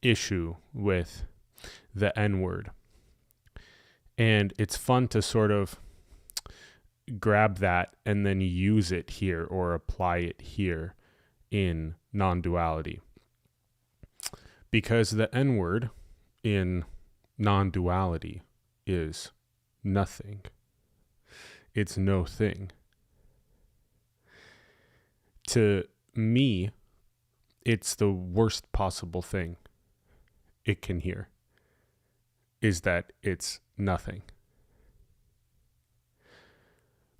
issue with the N-word. And it's fun to sort of grab that and then use it here or apply it here in non-duality. Because the N-word in non-duality is nothing. It's no thing. To me, it's the worst possible thing it can hear, is that it's nothing.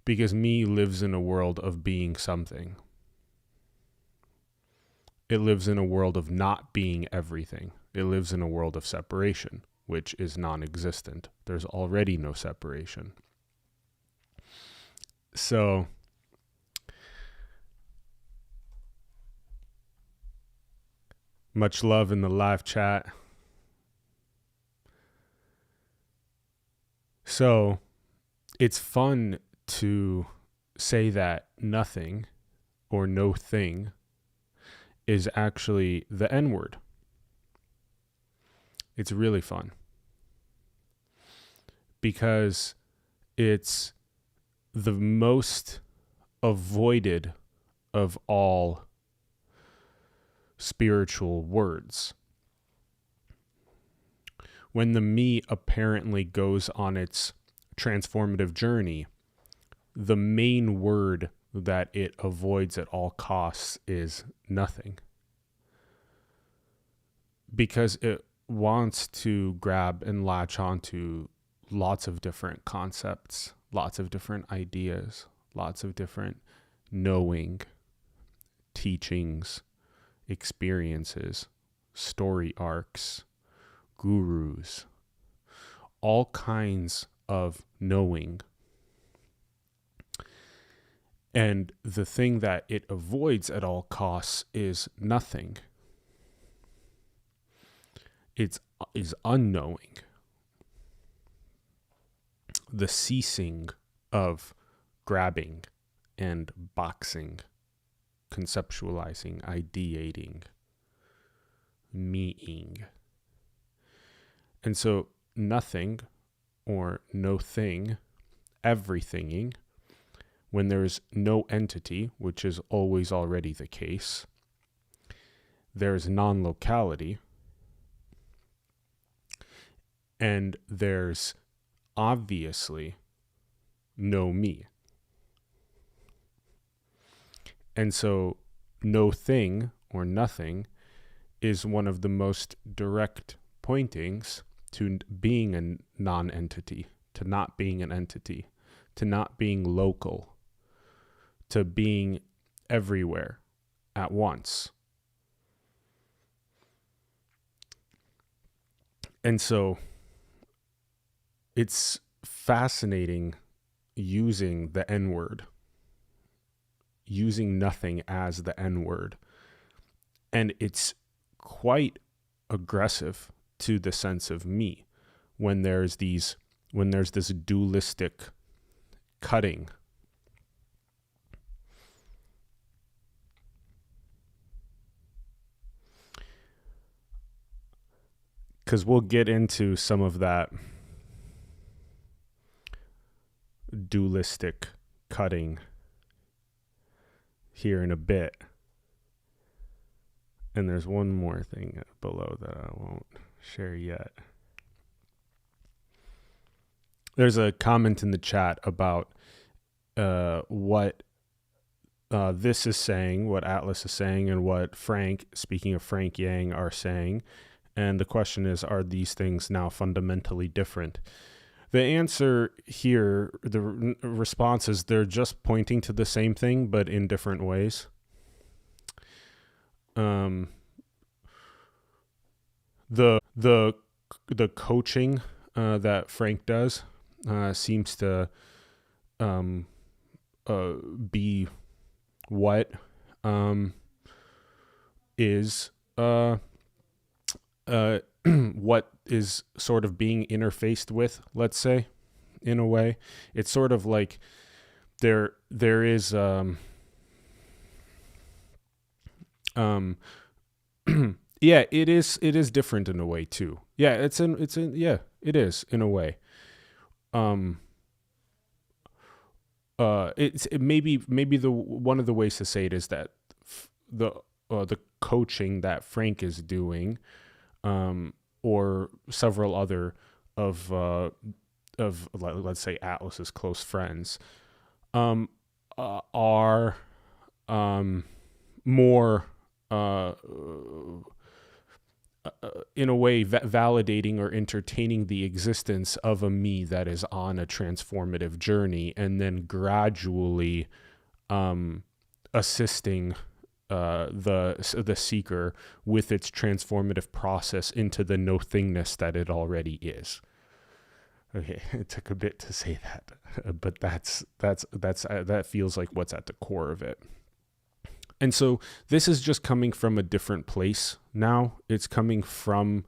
Because me lives in a world of being something. It lives in a world of not being everything. It lives in a world of separation, which is non-existent. There's already no separation. So, much love in the live chat. So, it's fun to say that nothing or no thing is actually the N-word. It's really fun because it's the most avoided of all spiritual words. When the me apparently goes on its transformative journey, the main word that it avoids at all costs is nothing. Because it wants to grab and latch onto lots of different concepts, lots of different ideas, lots of different knowing, teachings, experiences, story arcs, gurus, all kinds of knowing. And the thing that it avoids at all costs is nothing. It is unknowing. The ceasing of grabbing and boxing, conceptualizing, ideating, meeting. And so nothing or no thing, everythinging, when there's no entity, which is always already the case, there's non-locality, and there's obviously no me. And so no thing or nothing is one of the most direct pointings to being a non-entity, to not being an entity, to not being local, to being everywhere at once. And so it's fascinating using the N-word, using nothing as the N-word. And it's quite aggressive to the sense of me when there's this dualistic cutting. Because we'll get into some of that dualistic cutting here in a bit. And there's one more thing below that I won't share yet. There's a comment in the chat about what this is saying, what Atlas is saying, and what Frank, speaking of Frank Yang, are saying. And the question is, are these things now fundamentally different? The answer here, the response is they're just pointing to the same thing, but in different ways. The coaching that Frank does seems to be what is what is sort of being interfaced with, let's say, in a way. It's sort of like there is Yeah, it is different in a way too. Yeah, yeah, it is in a way. Um it maybe the one of the ways to say it is that the coaching that Frank is doing, or several other of let's say Atlas's close friends, are more in a way validating or entertaining the existence of a me that is on a transformative journey, and then gradually assisting the seeker with its transformative process into the no thingness that it already is. Okay, it took a bit to say that, but that feels like what's at the core of it. And so this is just coming from a different place now. It's coming from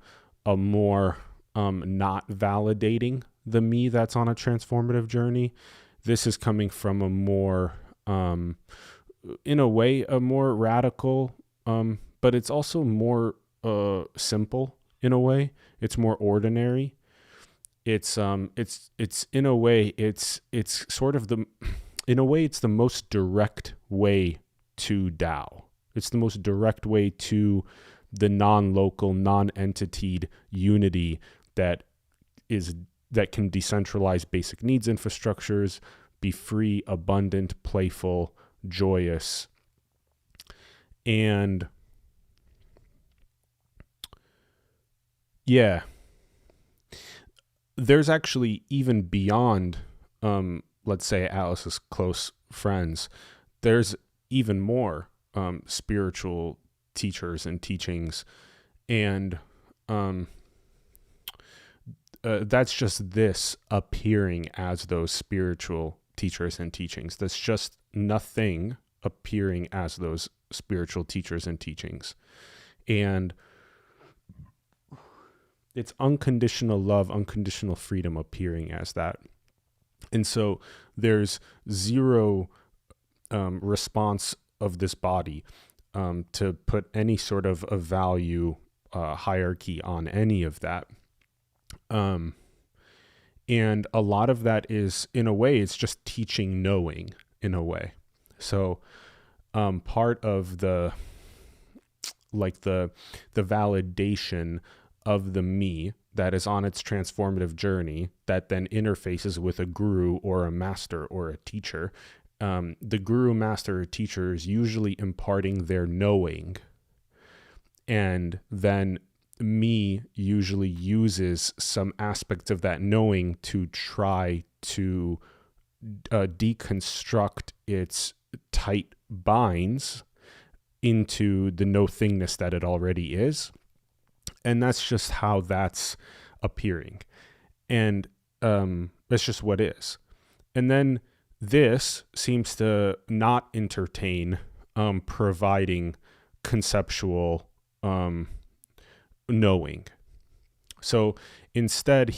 a more not validating the me that's on a transformative journey. This is coming from a more, in a way, a more radical, but it's also more simple in a way. It's more ordinary. It's in a way, it's sort of in a way, it's the most direct way to Tao. It's the most direct way to the non-local, non-entitied unity that can decentralize basic needs infrastructures, be free, abundant, playful, joyous. And yeah, there's actually even beyond, let's say, Alice's close friends, there's even more spiritual teachers and teachings, and that's just this appearing as those spiritual teachers and teachings. That's just nothing appearing as those spiritual teachers and teachings. And it's unconditional love, unconditional freedom appearing as that. And so there's zero response of this body to put any sort of a value hierarchy on any of that. And a lot of that is, in a way, it's just teaching knowing in a way. So part of the validation of the me that is on its transformative journey that then interfaces with a guru or a master or a teacher. The guru, master, or teacher is usually imparting their knowing, and then me usually uses some aspects of that knowing to try to deconstruct its tight binds into the no thingness that it already is. And that's just how that's appearing. And that's just what is. And then this seems to not entertain providing conceptual knowing. So instead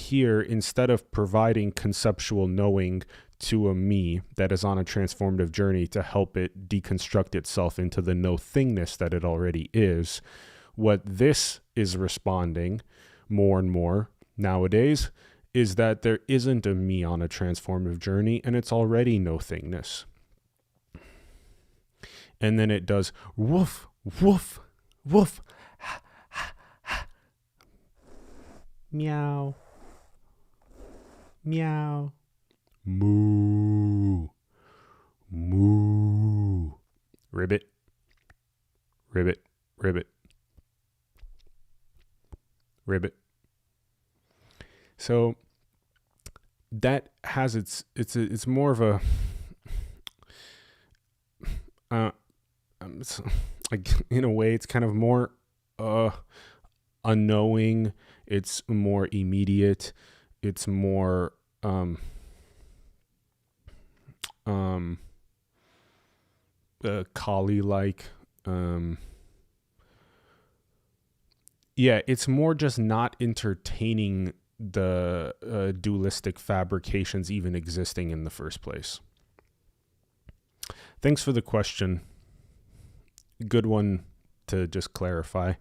of providing conceptual knowing to a me that is on a transformative journey to help it deconstruct itself into the no thingness that it already is, what this is responding more and more nowadays is that there isn't a me on a transformative journey, and it's already no thingness. And then it does woof, woof, woof, ha, ha, ha. Meow, meow, moo, moo, ribbit, ribbit, ribbit, ribbit. So that has it's more of a like, in a way, it's kind of more unknowing. It's more immediate. It's more Kali-like. Yeah, it's more just not entertaining the dualistic fabrications even existing in the first place. Thanks for the question. Good one to just clarify.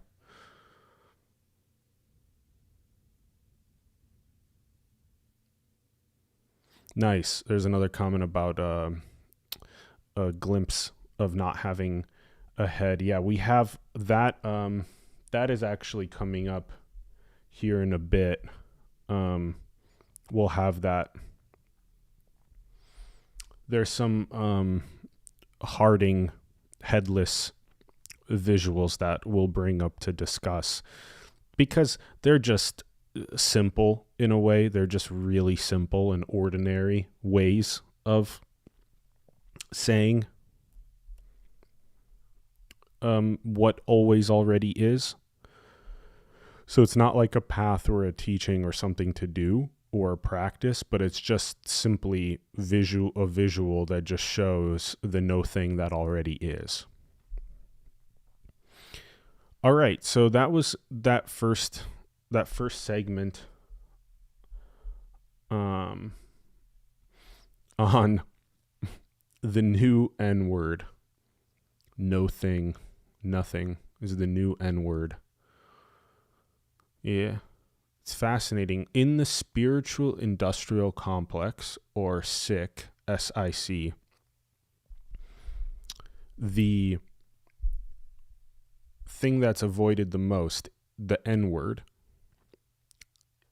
Nice. There's another comment about a glimpse of not having a head. Yeah, we have that. That is actually coming up here in a bit. We'll have that. There's some Harding headless visuals that we'll bring up to discuss because they're just simple in a way. They're just really simple and ordinary ways of saying what always already is. So it's not like a path or a teaching or something to do or a practice, but it's just simply a visual that just shows the no thing that already is. All right, so that was that first segment on the new N word. No thing, nothing is the new N word. Yeah. It's fascinating. In the spiritual industrial complex, or SIC, SIC, the thing that's avoided the most, the N word,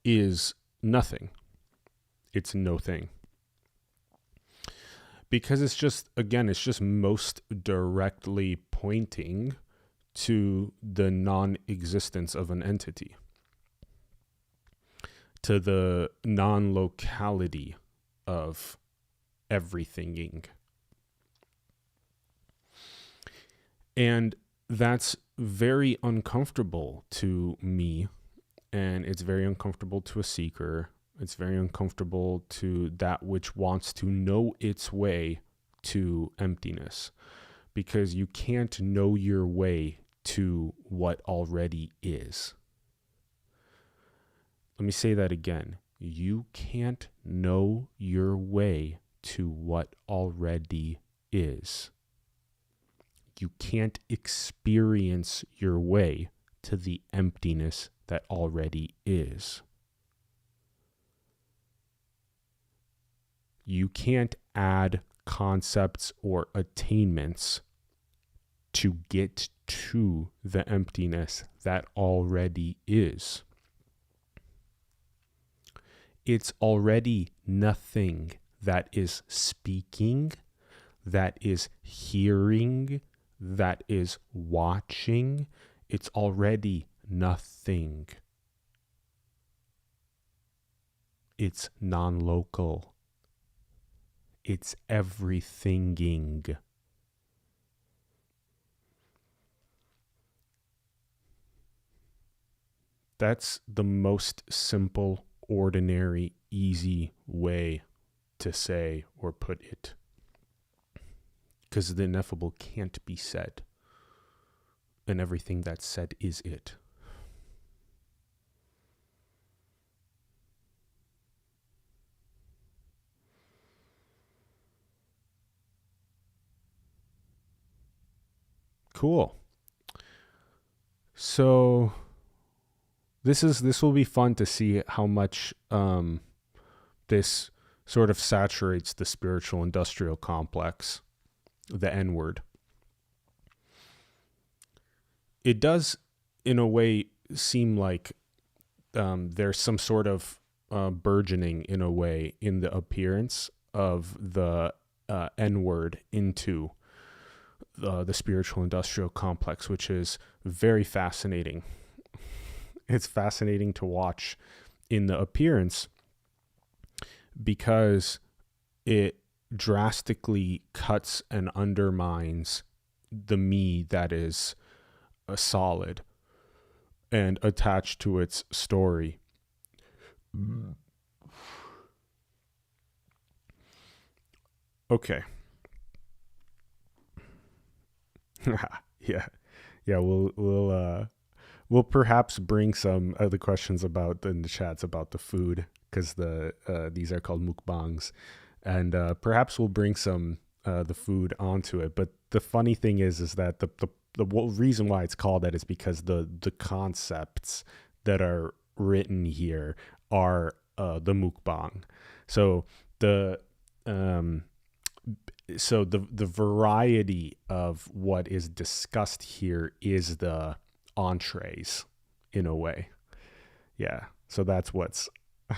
is nothing. It's no thing. Because it's just most directly pointing to the non-existence of an entity, to the non-locality of everythinging. And that's very uncomfortable to me, and it's very uncomfortable to a seeker. It's very uncomfortable to that which wants to know its way to emptiness, because you can't know your way to what already is. Let me say that again. You can't know your way to what already is. You can't experience your way to the emptiness that already is. You can't add concepts or attainments to get to the emptiness that already is. It's already nothing that is speaking, that is hearing, that is watching. It's already nothing. It's non-local. It's everythinging. That's the most simple, ordinary, easy way to say or put it. Because the ineffable can't be said. And everything that's said is it. Cool. So this will be fun to see how much this sort of saturates the spiritual industrial complex, the N word. It does, in a way, seem like there's some sort of burgeoning, in a way, in the appearance of the N word into the spiritual industrial complex, which is very fascinating. It's fascinating to watch in the appearance because it drastically cuts and undermines the me that is solid and attached to its story. Okay. Yeah. We'll perhaps bring some other questions about in the chats about the food, because these are called mukbangs, and perhaps we'll bring some the food onto it. But the funny thing is that the reason why it's called that is because the concepts that are written here are the mukbang. So the so the variety of what is discussed here is the entrees in a way. Yeah. So that's what's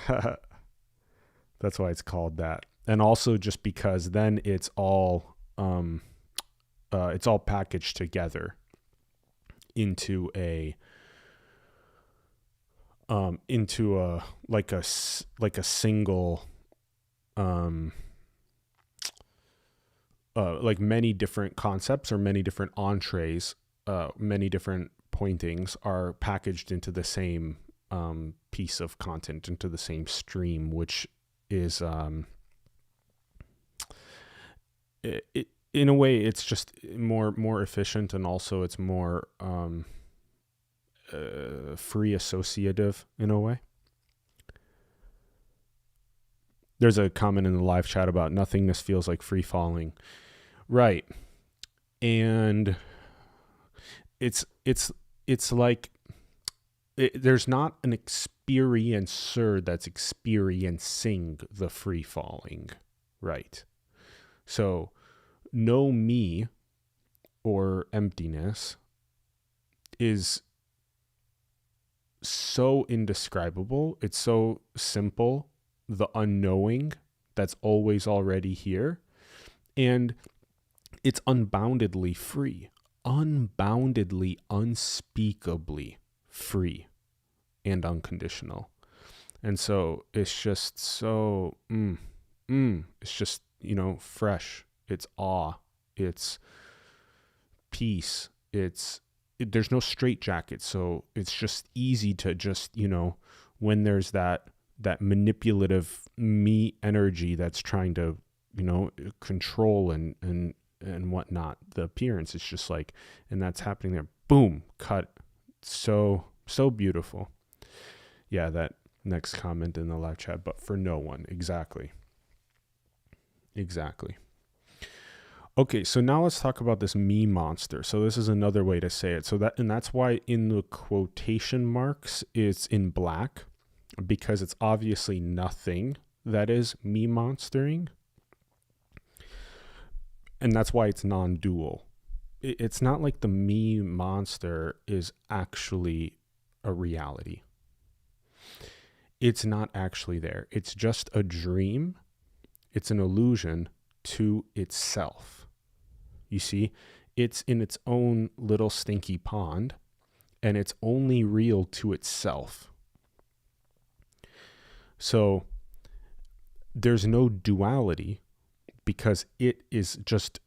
that's why it's called that. And also just because then it's all packaged together into a like a single like many different concepts or many different entrees, many different pointings are packaged into the same piece of content, into the same stream, which is in a way it's just more efficient, and also it's more free associative in a way. There's a comment in the live chat about nothingness feels like free falling. Right. And it's like there's not an experiencer that's experiencing the free falling. Right. So no me or emptiness is so indescribable. It's so simple. The unknowing that's always already here. And it's unboundedly free, unboundedly, unspeakably free and unconditional. And so it's just so, it's just, fresh. It's awe. It's peace. There's no straitjacket. So it's just easy to just, when there's that manipulative me energy that's trying to, control and whatnot, the appearance, it's just like, and that's happening there. Boom, cut. So beautiful. Yeah, that next comment in the live chat, but for no one. Exactly. Okay, so now let's talk about this me monster. So this is another way to say it. So that's why in the quotation marks it's in black, because it's obviously nothing that is me monstering. And that's why it's non-dual. It's not like the me monster is actually a reality. It's not actually there. It's just a dream. It's an illusion to itself. You see, it's in its own little stinky pond, and it's only real to itself. So there's no duality because it is just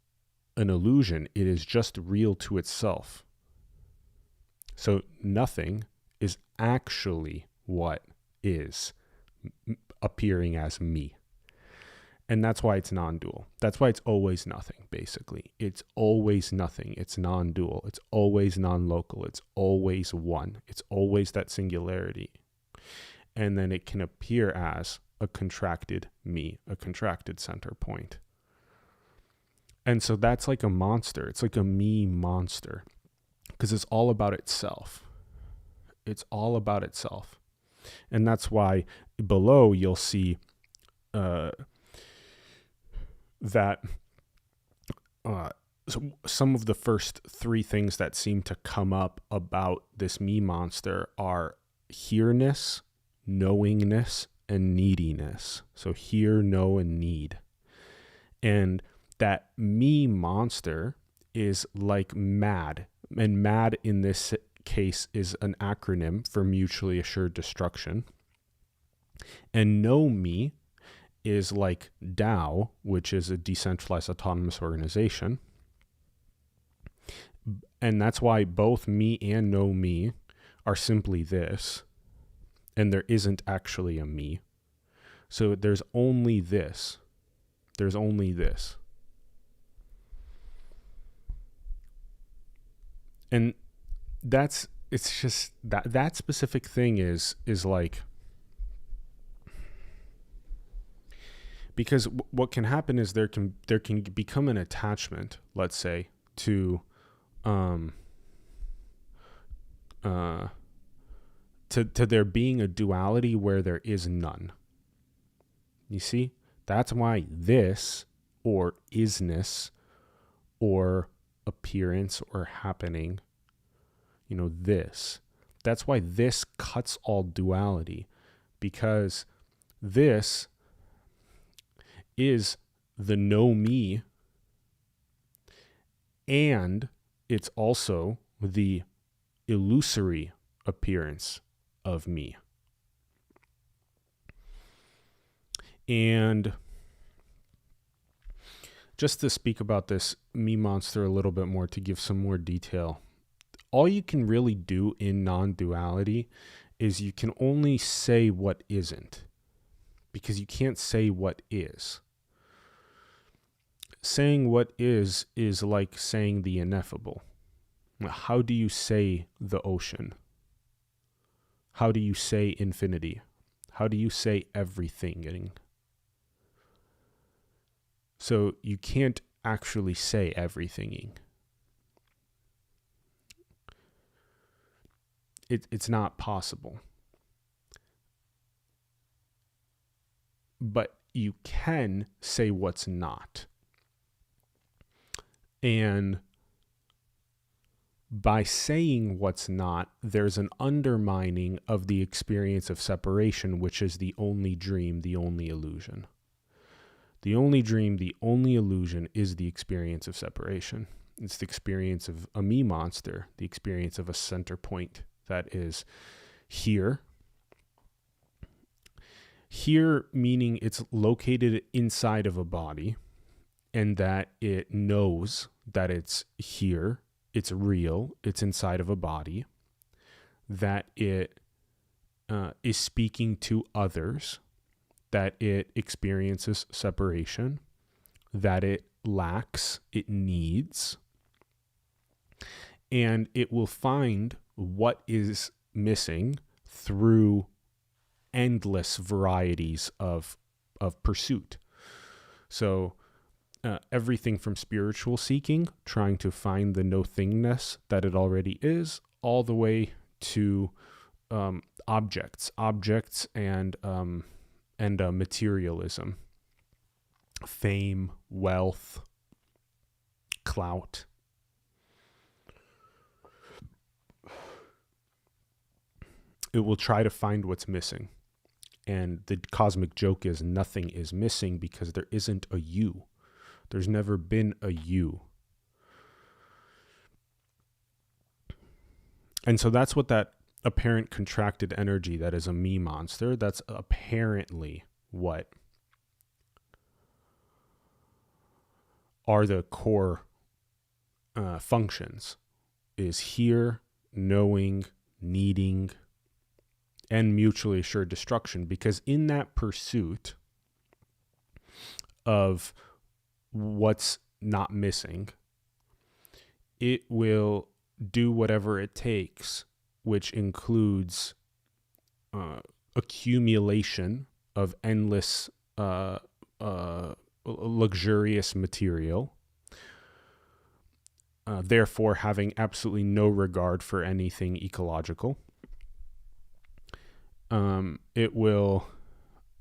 an illusion. It is just real to itself. So nothing is actually what is appearing as me. And that's why it's non-dual. That's why it's always nothing, basically. It's always nothing. It's non-dual. It's always non-local. It's always one. It's always that singularity. And then it can appear as a contracted me, a contracted center point. And so that's like a monster. It's like a me monster because it's all about itself. It's all about itself. And that's why below you'll see that so some of the first three things that seem to come up about this me monster are here-ness, knowingness, and neediness. So hear, know, and need. And that me monster is like MAD. And MAD in this case is an acronym for mutually assured destruction. And know me is like DAO, which is a decentralized autonomous organization. And that's why both me and know me are simply this. And there isn't actually a me. So there's only this. There's only this. And it's just that specific thing is like, because what can happen is there can become an attachment, let's say, to there being a duality where there is none. You see, That's why this, or isness, or appearance, or happening, that's why this cuts all duality, because this is the no me, and it's also the illusory appearance of me. And just to speak about this me monster a little bit more, to give some more detail, all you can really do in non-duality is you can only say what isn't, because you can't say what is. Saying what is like saying the ineffable. How do you say the ocean? How do you say infinity? How do you say everything? So you can't actually say everything. It's not possible. But you can say what's not. And by saying what's not, there's an undermining of the experience of separation, which is the only dream, the only illusion. The only dream, the only illusion is the experience of separation. It's the experience of a me monster, the experience of a center point that is here. Here meaning it's located inside of a body, and that it knows that it's here, it's real, it's inside of a body, that it is speaking to others, that it experiences separation, that it lacks, it needs, and it will find what is missing through endless varieties of pursuit. So everything from spiritual seeking, trying to find the no-thingness that it already is, all the way to objects and materialism, fame, wealth, clout. It will try to find what's missing. And the cosmic joke is nothing is missing, because there isn't a you. There's never been a you. And so that's what that apparent contracted energy that is a me monster, that's apparently what are the core functions, is here, knowing, needing, and mutually assured destruction. Because in that pursuit of what's not missing, it will do whatever it takes, which includes accumulation of endless luxurious material, therefore having absolutely no regard for anything ecological. It will,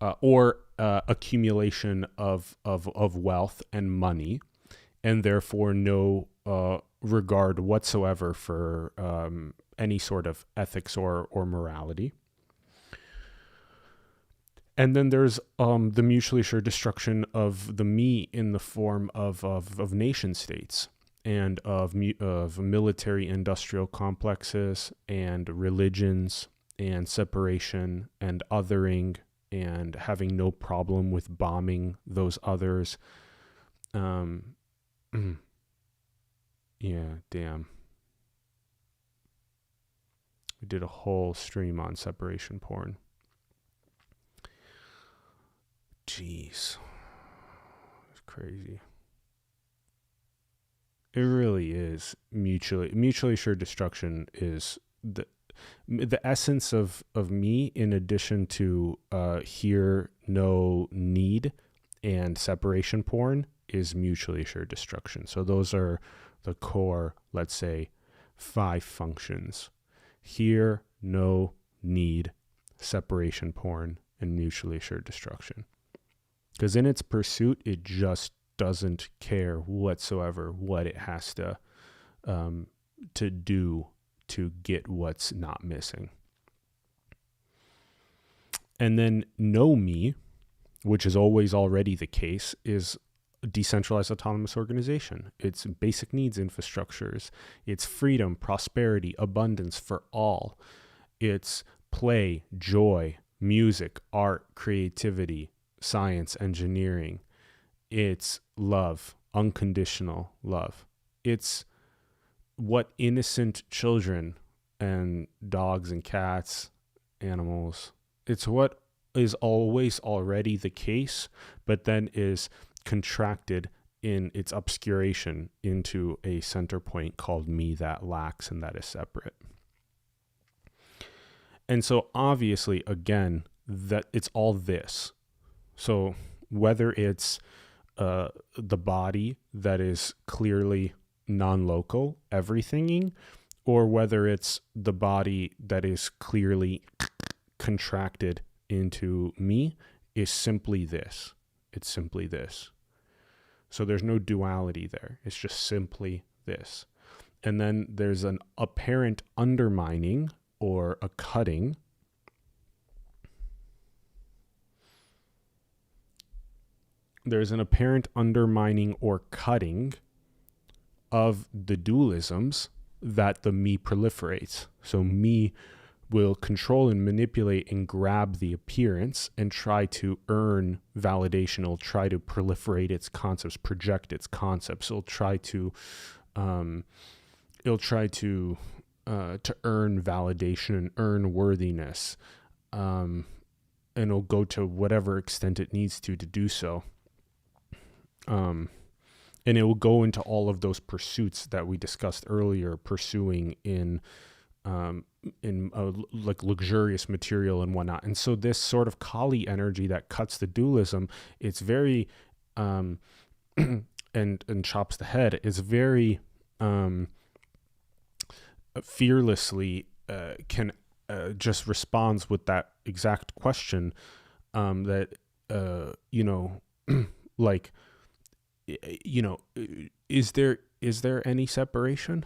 or accumulation of wealth and money, and therefore no regard whatsoever for any sort of ethics or morality. And then there's the mutually assured destruction of the me in the form of nation states and of military industrial complexes and religions and separation and othering and having no problem with bombing those others. Yeah, damn. We did a whole stream on separation porn. Jeez. It's crazy. It really is mutually assured destruction is the essence of me, in addition to here, no, need, and separation porn, is mutually assured destruction. So those are the core, let's say, 5 functions: here, no, need, separation porn, and mutually assured destruction. Because in its pursuit, it just doesn't care whatsoever what it has to do to get what's not missing. And then know me, which is always already the case, is decentralized autonomous organization. It's basic needs infrastructures. It's freedom, prosperity, abundance for all. It's play, joy, music, art, creativity, science, engineering. It's love, unconditional love. It's what innocent children and dogs and cats, animals, it's what is always already the case, but then is contracted in its obscuration into a center point called me that lacks and that is separate. And so obviously, again, that it's all this. So whether it's the body that is clearly non-local, everythinging, or whether it's the body that is clearly contracted into me, is simply this. It's simply this. So there's no duality there. It's just simply this. And then there's an apparent undermining or a cutting. There's an apparent undermining or cutting of the dualisms that the me proliferates. So me will control and manipulate and grab the appearance and try to earn validation. It'll try to proliferate its concepts, project its concepts. It'll try to earn validation and earn worthiness. And it'll go to whatever extent it needs to do so. And it will go into all of those pursuits that we discussed earlier, pursuing in like luxurious material and whatnot. And so this sort of Kali energy that cuts the dualism, it's very and chops the head, is very fearlessly can just responds with that exact question that like, is there any separation?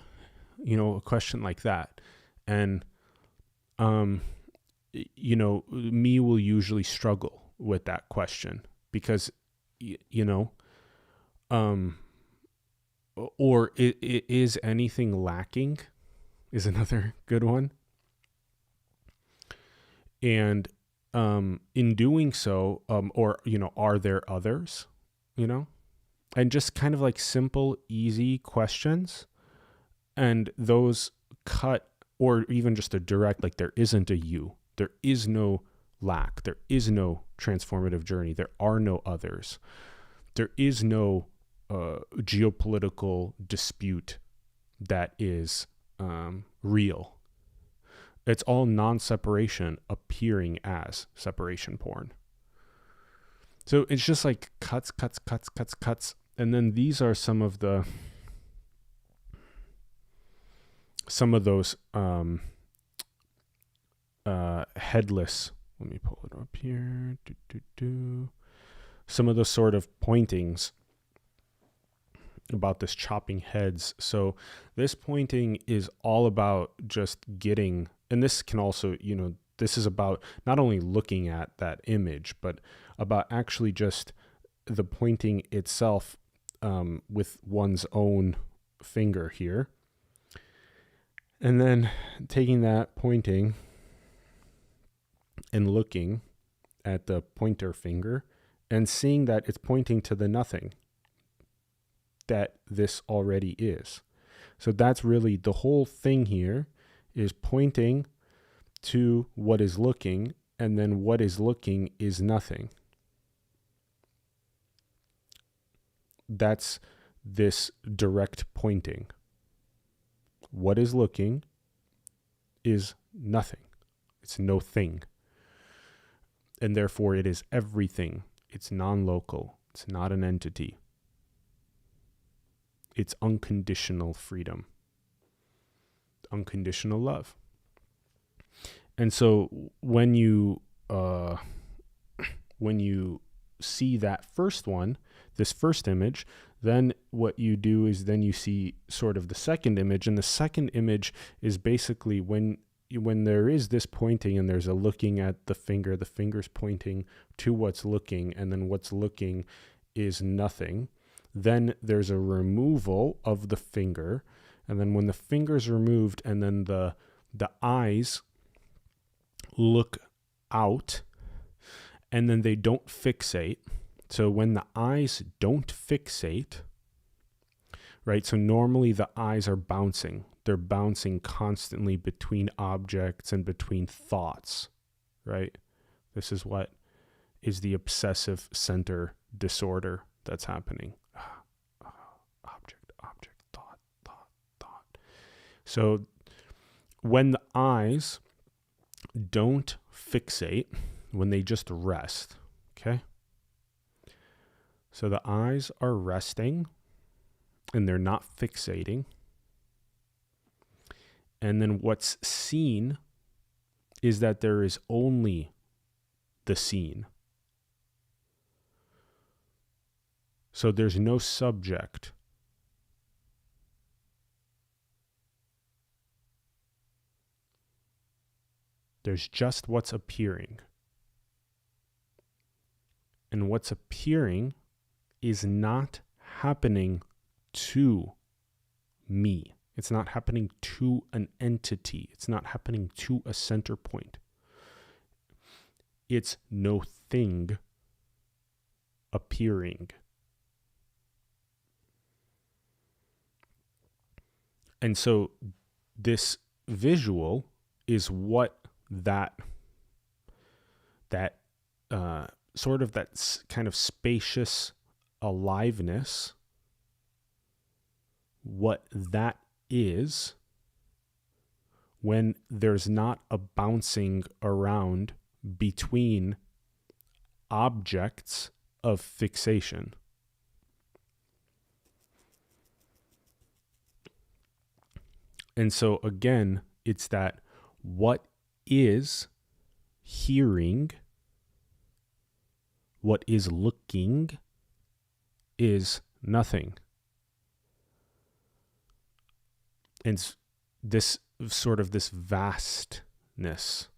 A question like that. And, me will usually struggle with that question because, or is anything lacking is another good one. And, in doing so, or, are there others, and just kind of like simple, easy questions. And those cut, or even just a direct, like there isn't a you, there is no lack, there is no transformative journey, there are no others, there is no geopolitical dispute that is real. It's all non-separation appearing as separation porn. So it's just like cuts. And then these are some of those headless, let me pull it up here. Some of the sort of pointings about this chopping heads. So this pointing is all about just getting, and this can also, this is about not only looking at that image, but about actually just the pointing itself with one's own finger here. And then taking that pointing and looking at the pointer finger and seeing that it's pointing to the nothing that this already is. So that's really the whole thing here, is pointing to what is looking, and then what is looking is nothing. That's this direct pointing. What is looking is nothing. It's no thing. And therefore it is everything. It's non-local. It's not an entity. It's unconditional freedom. Unconditional love. And so when you see that first one, this first image, then what you do is then you see sort of the second image. And the second image is basically when there is this pointing and there's a looking at the finger's pointing to what's looking, and then what's looking is nothing. Then there's a removal of the finger. And then when the finger's removed and then the eyes look out and then they don't fixate. So when the eyes don't fixate, right? So normally the eyes are bouncing. They're bouncing constantly between objects and between thoughts, right? This is what is the obsessive center disorder that's happening. Object, thought. So when the eyes don't fixate, when they just rest, okay? So the eyes are resting and they're not fixating. And then what's seen is that there is only the seen. So there's no subject. There's just what's appearing. And what's appearing is not happening to me. It's not happening to an entity. It's not happening to a center point. It's no thing appearing. And so this visual is what that sort of that kind of spacious aliveness, what that is when there's not a bouncing around between objects of fixation. And so again, it's that what is hearing, what is looking, is nothing. And this sort of this vastness,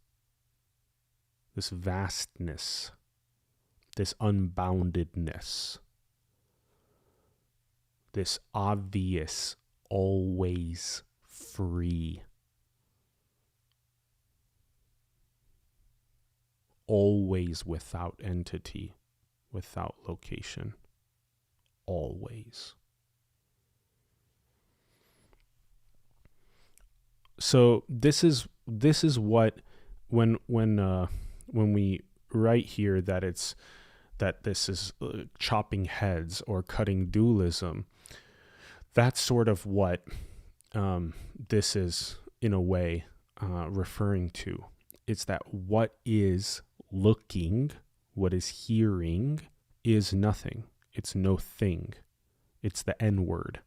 this unboundedness, this obvious, always free, always without entity, without location, always. So this is what when we write here that this is chopping heads or cutting dualism, that's sort of what this is in a way referring to. It's that what is looking, what is hearing, is nothing. It's no thing. It's the N word.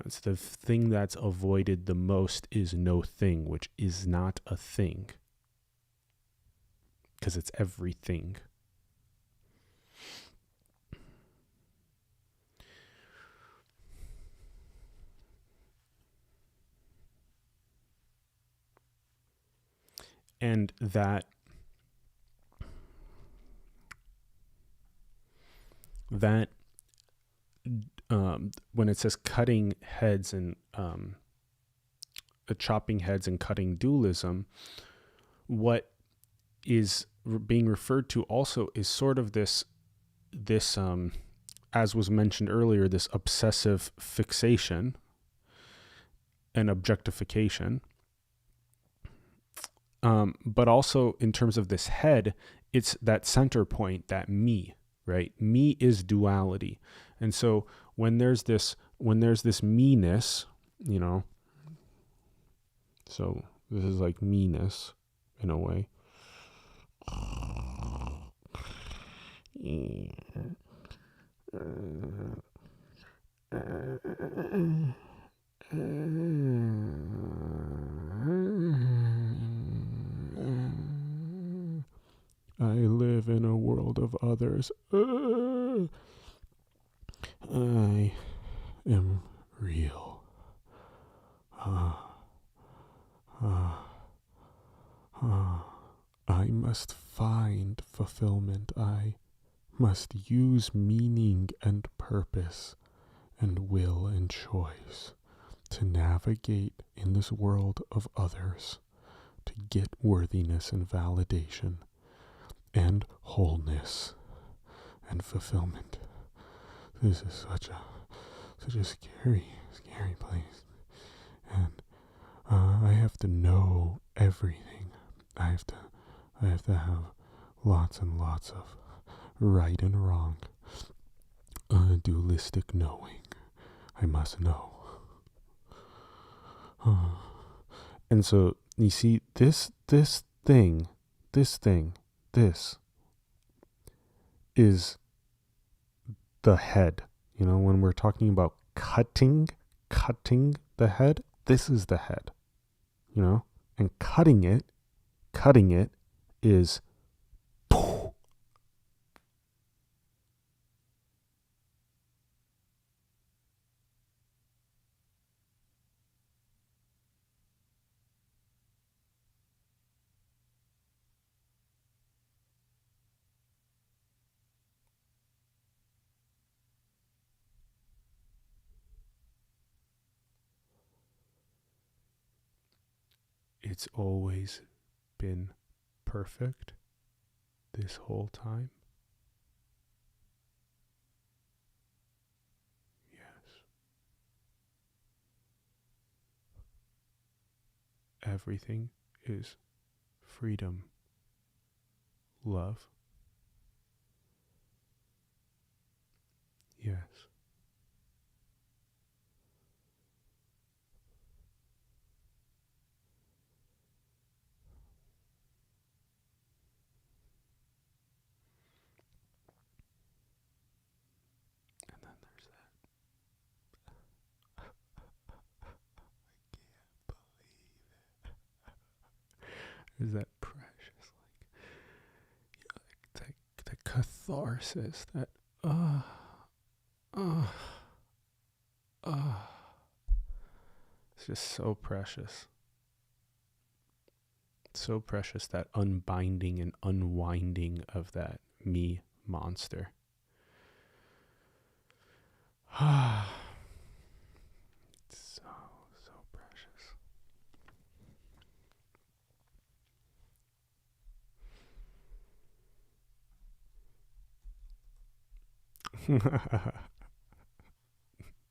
It's the thing that's avoided the most is no thing, which is not a thing. Because it's everything. And that when it says cutting heads and chopping heads and cutting dualism, what is being referred to also is sort of this as was mentioned earlier, this obsessive fixation and objectification. But also in terms of this head, it's that center point, that me, right? Me is duality. And so when there's this me-ness, so this is like me-ness in a way. I live in a world of others. I am real. I must find fulfillment. I must use meaning and purpose and will and choice to navigate in this world of others, to get worthiness and validation and wholeness and fulfillment. This is such a scary place. And I have to know everything. I have to have lots and lots of right and wrong, dualistic knowing. I must know. And so you see, this thing is the head. You know, when we're talking about cutting the head, this is the head. You know, and cutting it is it's always been perfect this whole time. Yes. Everything is freedom, love. Yes. And then there's that. There's that precious, like the catharsis, that it's just so precious. So precious, that unbinding and unwinding of that me monster. It's so precious.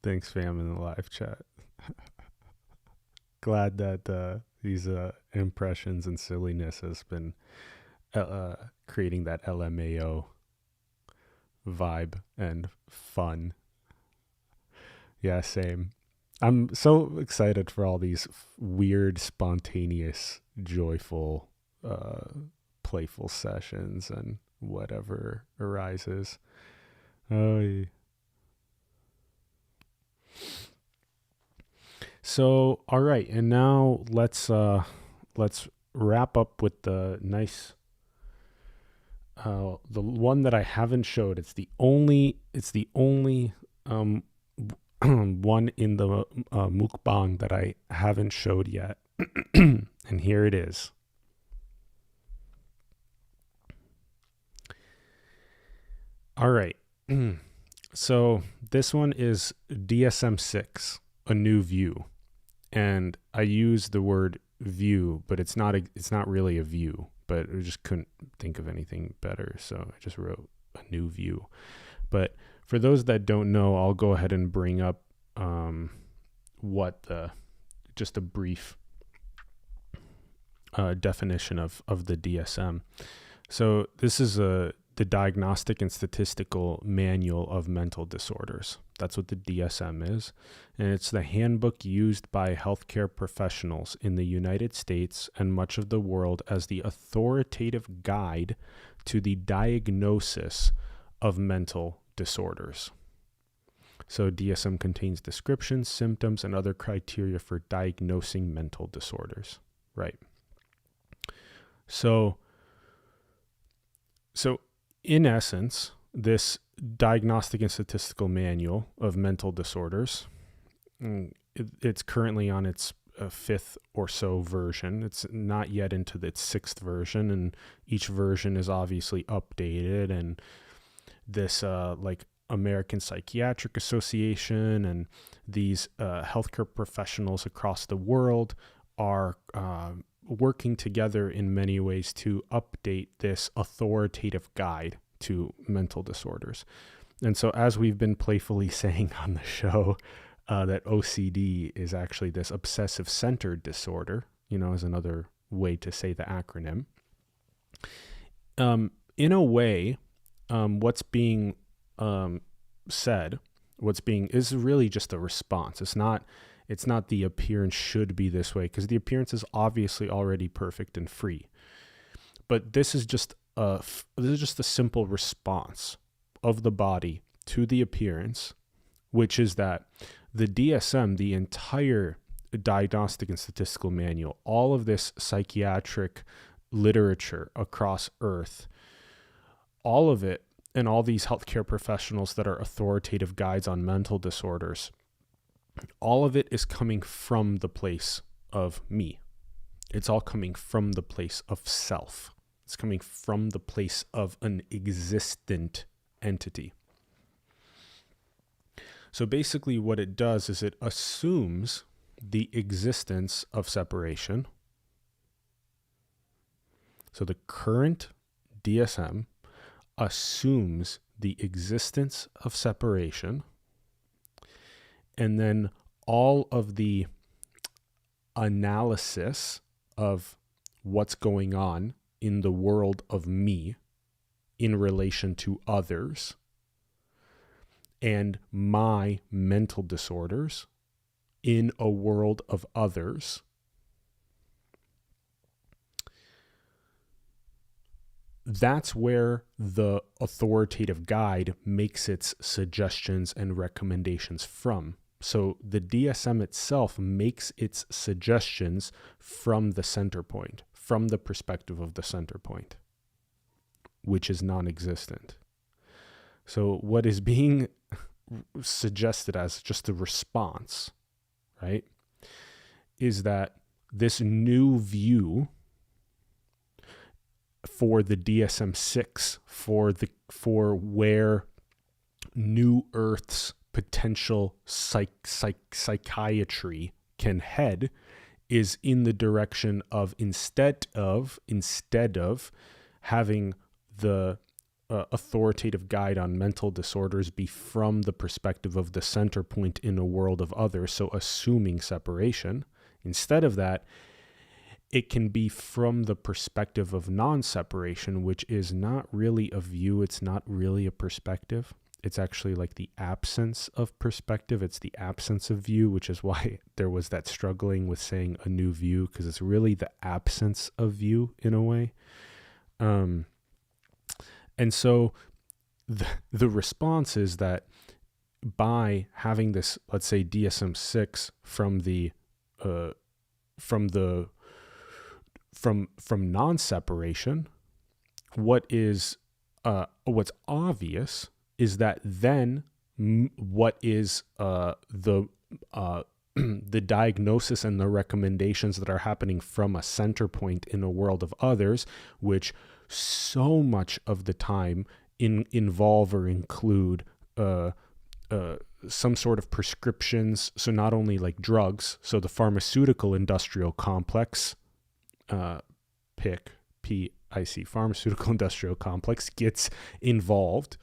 Thanks, fam, in the live chat. Glad that these impressions and silliness has been creating that LMAO vibe and fun. Yeah, same. I'm so excited for all these weird, spontaneous, joyful, playful sessions and whatever arises. Oh, yeah. So, all right, and now let's wrap up with the nice, the one that I haven't showed. It's the only one in the Mukbang that I haven't showed yet, and here it is. All right, so this one is DSM-6, a new view. And I use the word view, but it's not really a view, but I just couldn't think of anything better. So I just wrote a new view. But for those that don't know, I'll go ahead and bring up just a brief definition of the DSM. So this is the Diagnostic and Statistical Manual of Mental Disorders. That's what the DSM is. And it's the handbook used by healthcare professionals in the United States and much of the world as the authoritative guide to the diagnosis of mental disorders. So DSM contains descriptions, symptoms, and other criteria for diagnosing mental disorders. Right. So So in essence, this diagnostic and statistical manual of mental disorders, it's currently on its fifth or so version. It's not yet into its sixth version, and each version is obviously updated. And this like American Psychiatric Association and these healthcare professionals across the world are working together in many ways to update this authoritative guide to mental disorders. And so, as we've been playfully saying on the show, that OCD is actually this obsessive centered disorder, is another way to say the acronym. In a way, what's being said, is really just a response. It's not the appearance should be this way, because the appearance is obviously already perfect and free. But this is just a simple response of the body to the appearance, which is that the DSM, the entire diagnostic and statistical manual, all of this psychiatric literature across Earth, all of it, and all these healthcare professionals that are authoritative guides on mental disorders, all of it is coming from the place of me. It's all coming from the place of self. It's coming from the place of an existent entity. So basically what it does is it assumes the existence of separation. So the current DSM assumes the existence of separation, and then all of the analysis of what's going on in the world of me in relation to others and my mental disorders in a world of others, that's where the authoritative guide makes its suggestions and recommendations from. So the DSM itself makes its suggestions from the center point, from the perspective of the center point, which is non-existent. So what is being suggested as just a response, right, is that this new view for the DSM-6, for where New Earth's potential psychiatry can head, is in the direction of instead of having the authoritative guide on mental disorders be from the perspective of the center point in a world of others, so assuming separation, instead of that, it can be from the perspective of non-separation, which is not really a view. It's not really a perspective. It's actually like the absence of perspective. It's the absence of view, which is why there was that struggling with saying a new view, because it's really the absence of view in a way. And so the response is that by having this, let's say DSM-6 from non-separation, what's obvious is that then what is the diagnosis and the recommendations that are happening from a center point in a world of others, which so much of the time involve or include some sort of prescriptions. So not only like drugs, so the pharmaceutical industrial complex, PIC, pharmaceutical industrial complex gets involved.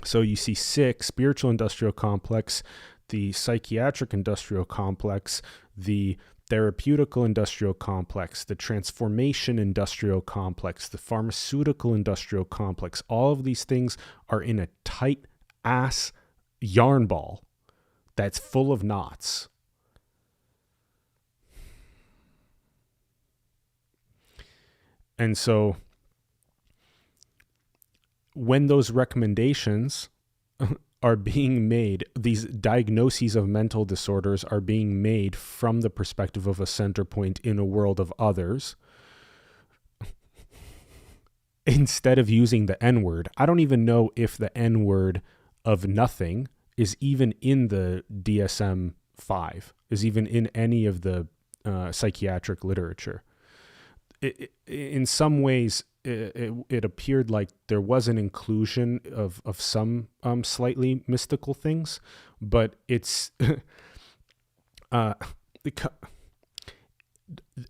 So you see SIC, spiritual industrial complex, the psychiatric industrial complex, the therapeutical industrial complex, the transformation industrial complex, the pharmaceutical industrial complex. All of these things are in a tight ass yarn ball that's full of knots. And so when those recommendations are being made, these diagnoses of mental disorders are being made from the perspective of a center point in a world of others, instead of using the N word. I don't even know if the N word of nothing is even in the DSM-5, is even in any of the psychiatric literature. In some ways, it appeared like there was an inclusion of some slightly mystical things, but it's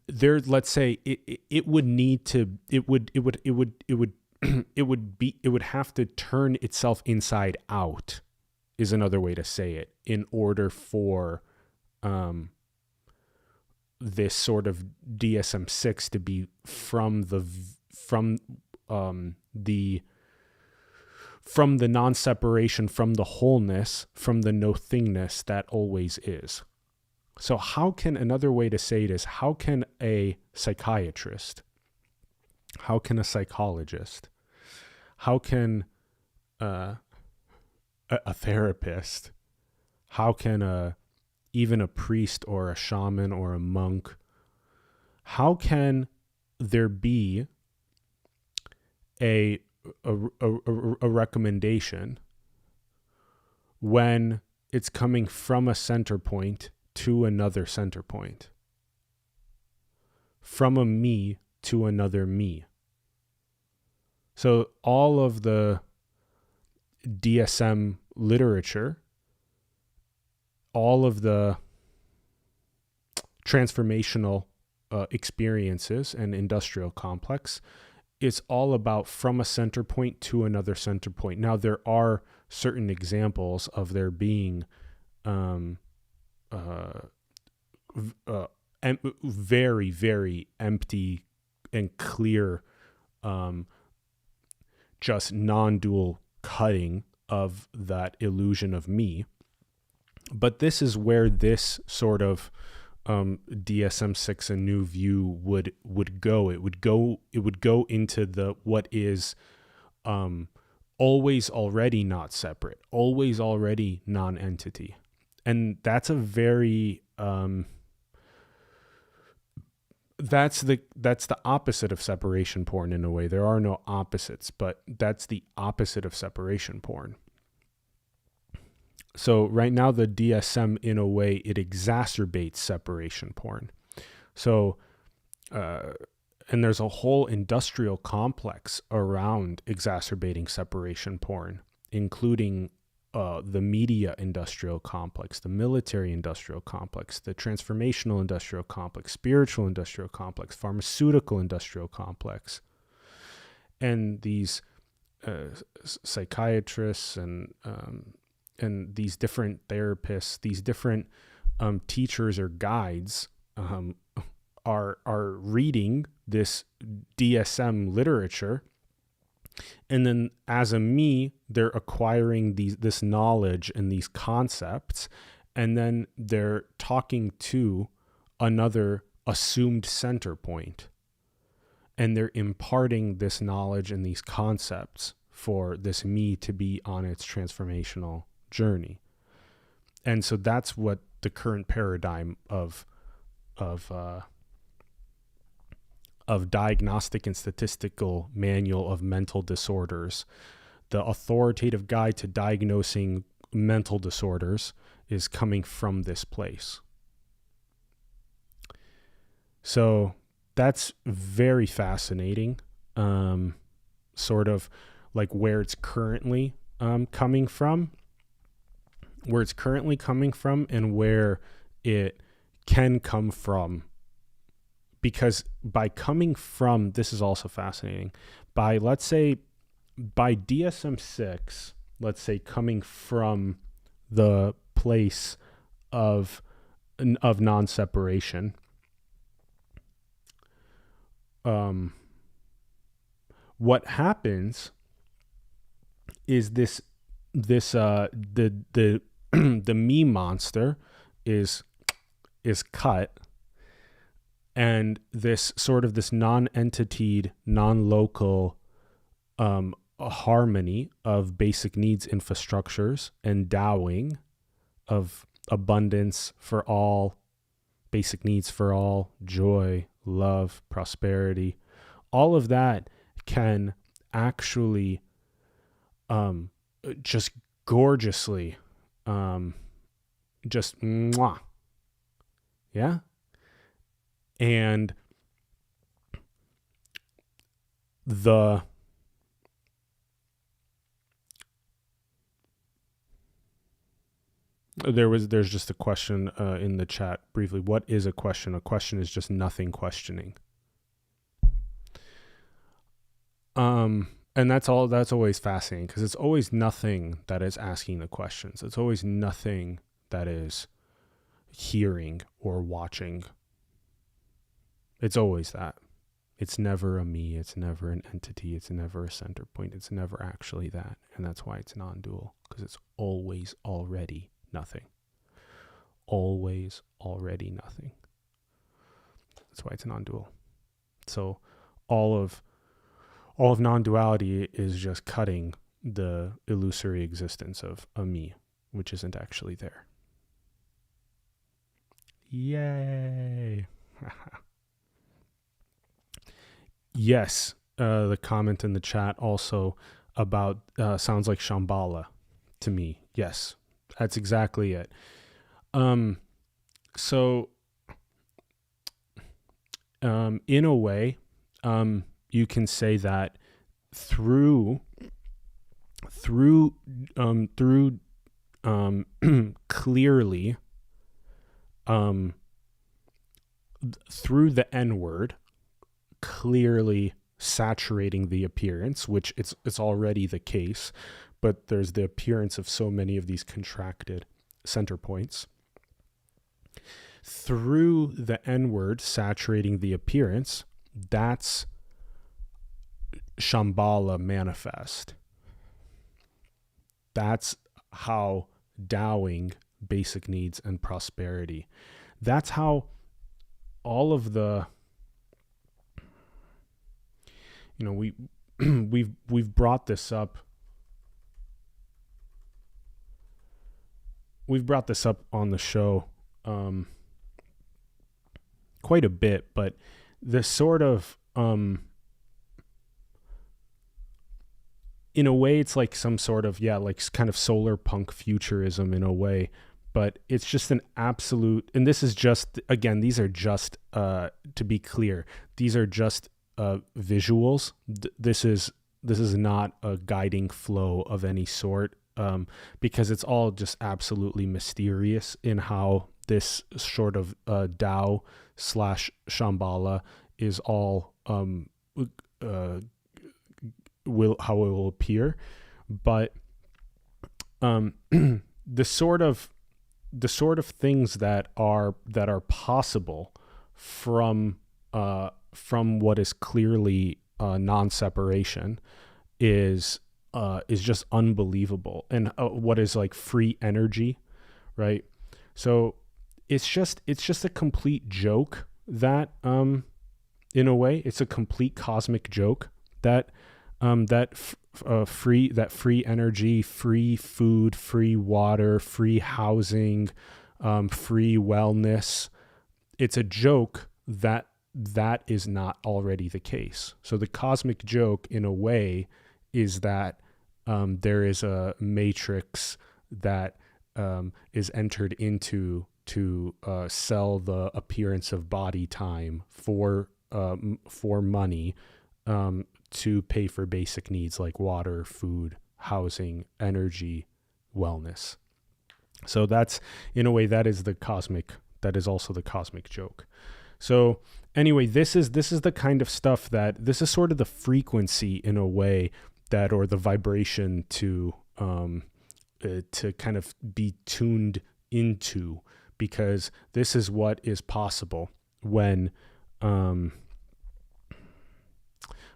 there. Let's say it would need to. It would have to turn itself inside out, is another way to say it, in order for this sort of DSM-6 to be from the non-separation, from the wholeness, from the no-thingness that always is. So how can, another way to say it is, how can a psychiatrist, how can a psychologist, how can a therapist, how can even a priest or a shaman or a monk, how can there be a recommendation when it's coming from a center point to another center point, from a me to another me? So all of the DSM literature, all of the transformational experiences and industrial complex, it's all about from a center point to another center point. Now, there are certain examples of there being very, very empty and clear, just non-dual cutting of that illusion of me. But this is where this sort of DSM-6, a new view, would go. It would go into the what is always already not separate, always already non-entity, and that's a very that's the opposite of separation porn in a way. There are no opposites, but that's the opposite of separation porn. So right now the DSM, in a way, it exacerbates separation porn. So, and there's a whole industrial complex around exacerbating separation porn, including the media industrial complex, the military industrial complex, the transformational industrial complex, spiritual industrial complex, pharmaceutical industrial complex. And these psychiatrists and these different therapists, these different teachers or guides are reading this DSM literature, and then as a me, they're acquiring this knowledge and these concepts, and then they're talking to another assumed center point, and they're imparting this knowledge and these concepts for this me to be on its transformational journey. And so that's what the current paradigm of diagnostic and statistical manual of mental disorders, the authoritative guide to diagnosing mental disorders, is coming from this place. So that's very fascinating, sort of like where it's currently coming from, and where it can come from. Because by coming from, this is also fascinating, by, let's say, by DSM-6, let's say, coming from the place of non-separation, what happens is the me monster is cut, and this sort of this non-entitied, non-local harmony of basic needs infrastructures, endowing of abundance for all, basic needs for all, joy, love, prosperity, all of that can actually just gorgeously just mwah. Yeah. And there's just a question in the chat briefly. What is a question? A question is just nothing questioning. And that's always fascinating, because it's always nothing that is asking the questions. It's always nothing that is hearing or watching. It's always that. It's never a me. It's never an entity. It's never a center point. It's never actually that. And that's why it's non-dual, because it's always already nothing. Always already nothing. That's why it's non-dual. So all of non-duality is just cutting the illusory existence of a me, which isn't actually there. Yay. Yes, the comment in the chat also about sounds like Shambhala to me. Yes, that's exactly it. So in a way, you can say that through clearly through the N-word clearly saturating the appearance, which it's already the case, but there's the appearance of so many of these contracted center points. Through the N-word saturating the appearance, that's Shambhala manifest. That's how Taoing basic needs and prosperity. That's how all of the, we've brought this up. We've brought this up on the show quite a bit, but the sort of in a way, it's like some sort of, like kind of solar punk futurism in a way, but it's just an absolute, and this is just, again, these are just, to be clear, these are just visuals. This is not a guiding flow of any sort, because it's all just absolutely mysterious in how this sort of Tao / Shambhala is all how it will appear, but the sort of things that are possible from what is clearly non-separation is just unbelievable. And what is like free energy, right? So it's just a complete joke that in a way it's a complete cosmic joke that free energy, free food, free water, free housing, free wellness. It's a joke that is not already the case. So the cosmic joke, in a way, is that there is a matrix that is entered into to sell the appearance of body time for money, to pay for basic needs like water, food, housing, energy, wellness. So that's, in a way, that is also the cosmic joke. So anyway, this is the kind of stuff this is sort of the frequency, in a way, that, or the vibration to kind of be tuned into, because this is what is possible when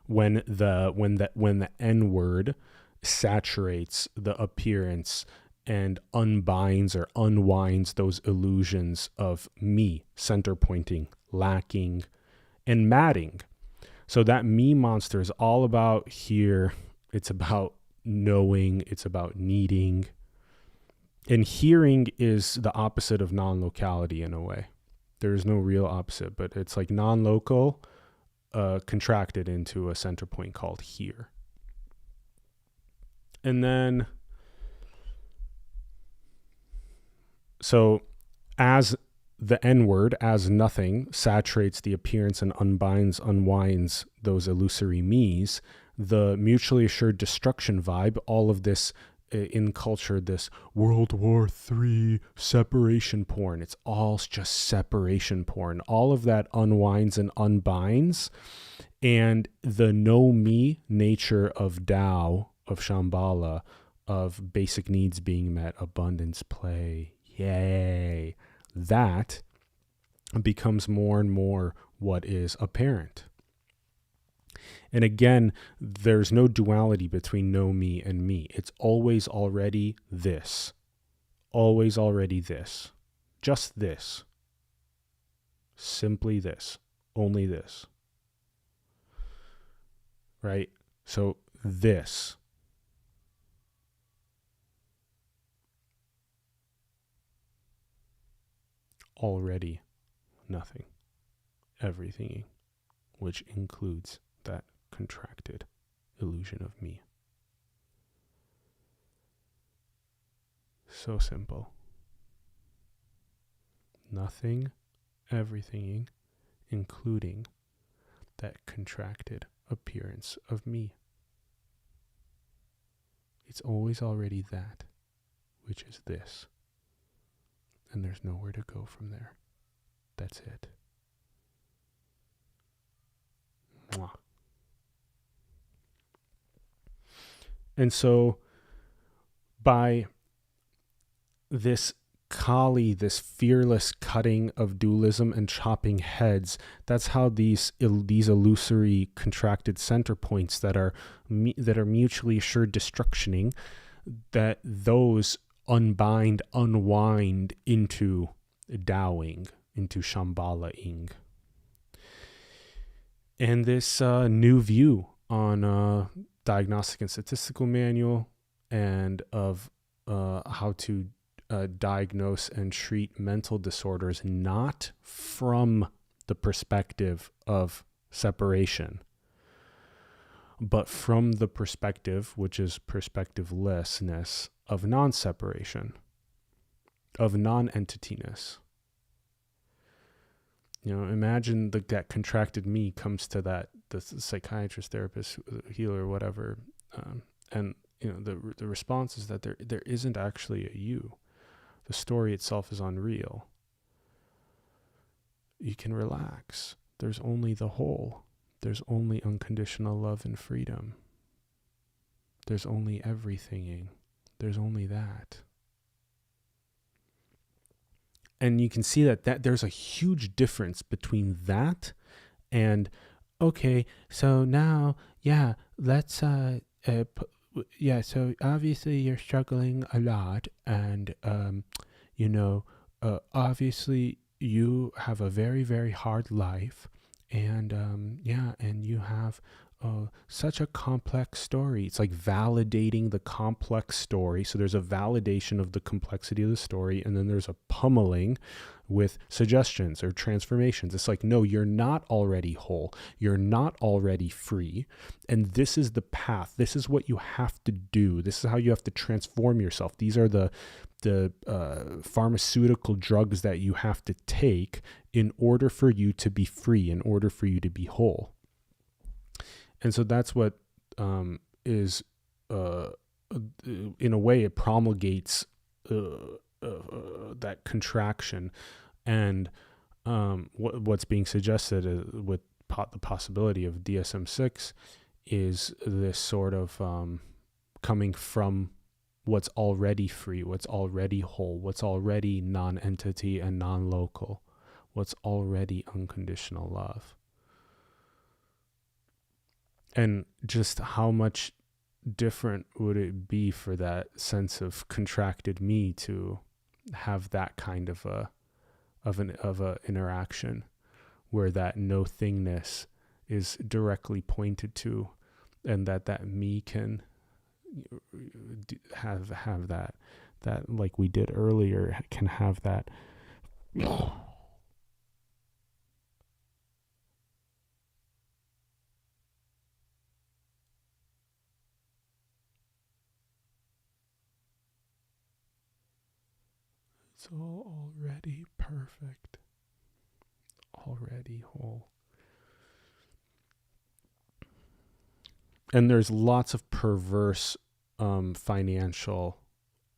the N-word saturates the appearance and unbinds or unwinds those illusions of me, center pointing, lacking, and matting. So that me monster is all about here. It's about knowing. It's about needing. And hearing is the opposite of non-locality, in a way. There is no real opposite, but it's like non-local contracted into a center point called here. And then, so as the N word, as nothing, saturates the appearance and unwinds those illusory me's, the mutually assured destruction vibe, all of this in culture, this World War III separation porn, it's all just separation porn. All of that unwinds and unbinds. And the no me nature of Tao, of Shambhala, of basic needs being met, abundance, play, yay, that becomes more and more what is apparent. And again, there's no duality between no me and me. It's always already this. Always already this. Just this. Simply this. Only this. Right? So this. Already nothing. Everything, which includes that contracted illusion of me. So simple. Nothing, everything, including that contracted appearance of me. It's always already that, which is this. And there's nowhere to go from there. That's it. Mwah. And so by this Kali, this fearless cutting of dualism and chopping heads, that's how these illusory contracted center points that are mutually assured destructioning, that those unbind, unwind into Taoing, into Shambhala-ing. And this new view on Diagnostic and Statistical Manual and of how to diagnose and treat mental disorders, not from the perspective of separation, but from the perspective, which is perspectivelessness, of non-separation, of non-entityness. You know, imagine that contracted me comes to the psychiatrist, therapist, healer, whatever, and you know the response is that there isn't actually a you. The story itself is unreal. You can relax. There's only the whole. There's only unconditional love and freedom. There's only everything. There's only that. And you can see that there's a huge difference between that and, okay, so now, yeah, let's, so obviously you're struggling a lot, and, obviously you have a very, very hard life, and, and you have such a complex story. It's like validating the complex story. So there's a validation of the complexity of the story, and then there's a pummeling with suggestions or transformations. It's like, no, you're not already whole. You're not already free. And this is the path. This is what you have to do. This is how you have to transform yourself. These are the pharmaceutical drugs that you have to take in order for you to be free, in order for you to be whole. And so that's what is, in a way, it promulgates that contraction. And what's being suggested with the possibility of DSM-6 is this sort of coming from what's already free, what's already whole, what's already non-entity and non-local, what's already unconditional love. And just how much different would it be for that sense of contracted me to have that kind of a interaction where that no thingness is directly pointed to, and that me can have that like we did earlier, can have that It's all already perfect. Already whole. And there's lots of perverse financial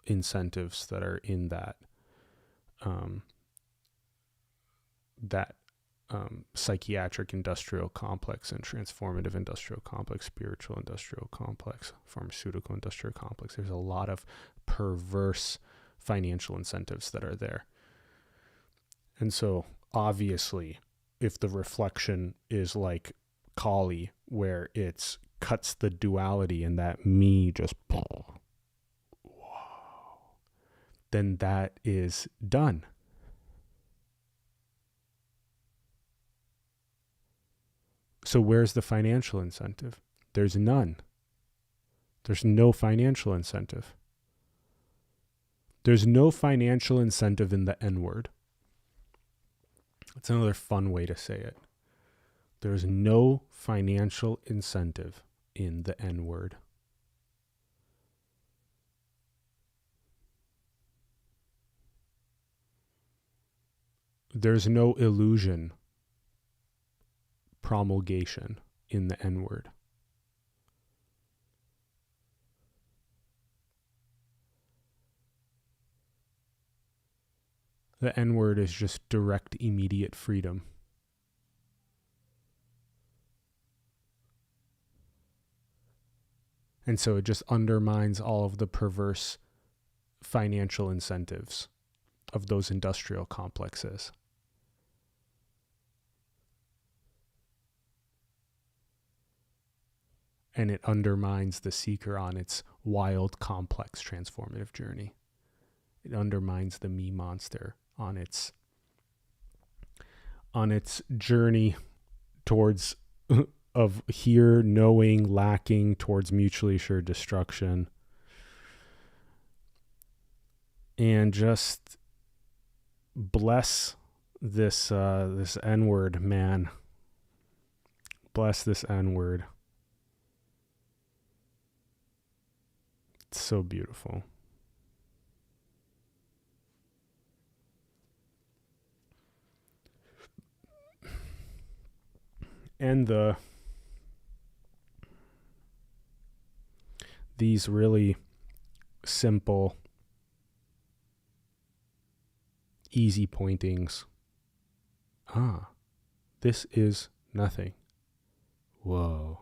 incentives that are in that psychiatric industrial complex and transformative industrial complex, spiritual industrial complex, pharmaceutical industrial complex. There's a lot of perverse financial incentives that are there. And so obviously, if the reflection is like Kali, where it's cuts the duality and that me just, whoa, then that is done. So where's the financial incentive? There's none. There's no financial incentive. There's no financial incentive in the N word. That's another fun way to say it. There's no financial incentive in the N word. There's no illusion promulgation in the N word. The N word is just direct, immediate freedom. And so it just undermines all of the perverse financial incentives of those industrial complexes. And it undermines the seeker on its wild, complex, transformative journey. It undermines the me monster on its journey towards of here, knowing, lacking, towards mutually assured destruction. And just bless this N-word, man. Bless this N-word. It's so beautiful. And these really simple, easy pointings. This is nothing. Whoa.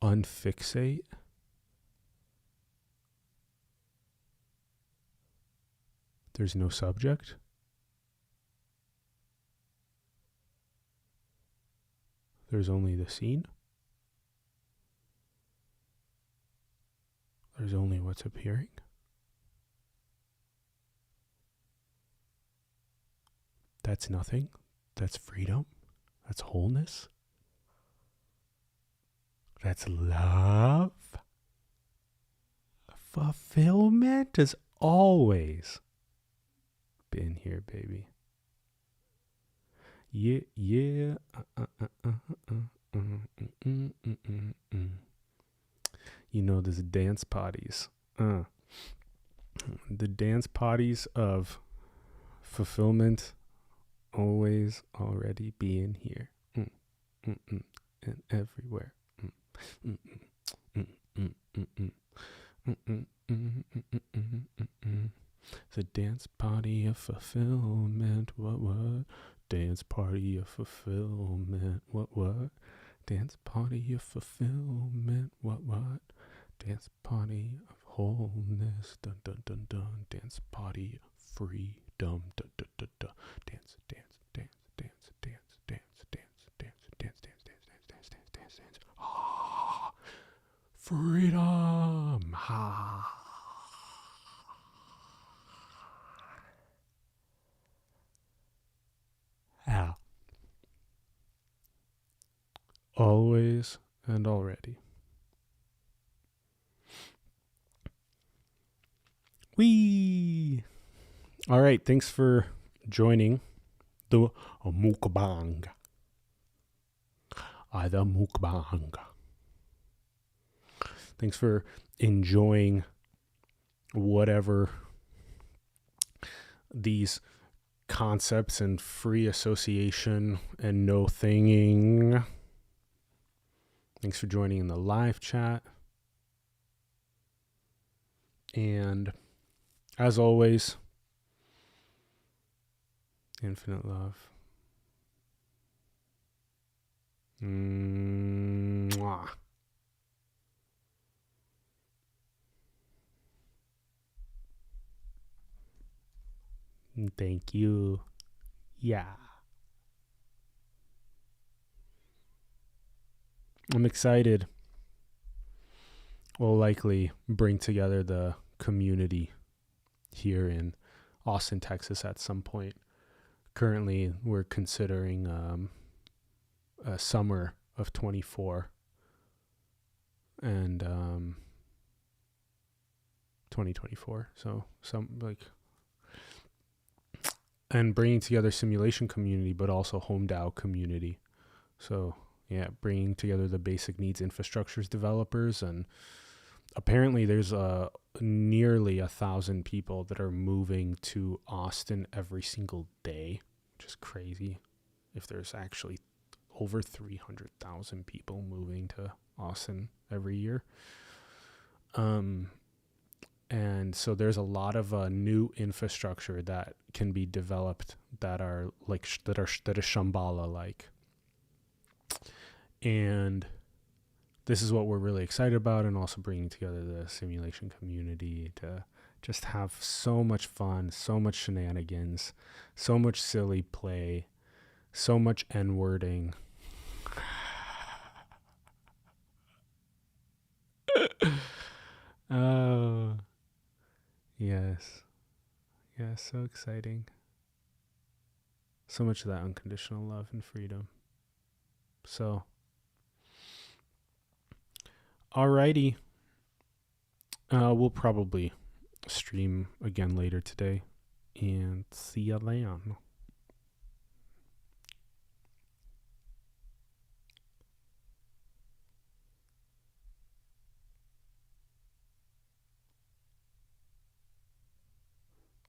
Unfixate. There's no subject. There's only the scene. There's only what's appearing. That's nothing. That's freedom. That's wholeness. That's love. Fulfillment has always been here, baby. Yeah. You know, there's dance parties. The dance parties of fulfillment always already being here. And everywhere. The dance party of fulfillment. What? Dance party of fulfillment. What? Dance party of fulfillment. What? Dance party of wholeness. Dun dun dun dun. Dance party of freedom. Dun dun dun dun. Dance. Freedom. How? Always and already. Whee! All right, thanks for joining the Mukbang. The Mukbang. Thanks for enjoying whatever these concepts and free association and no thinging. Thanks for joining in the live chat. And as always, infinite love. Mwah. Thank you. Yeah. I'm excited. We'll likely bring together the community here in Austin, Texas at some point. Currently, we're considering a summer of 24 and 2024. So and bringing together simulation community, but also home DAO community. So yeah, bringing together the basic needs infrastructures developers, and apparently there's nearly 1,000 people that are moving to Austin every single day, which is crazy. If there's actually over 300,000 people moving to Austin every year. And so there's a lot of new infrastructure that can be developed that are like that is Shambhala like. And this is what we're really excited about, and also bringing together the simulation community to just have so much fun, so much shenanigans, so much silly play, so much N-wording. Oh, yes. Yeah, so exciting. So much of that unconditional love and freedom. So, alrighty. We'll probably stream again later today, and see ya then.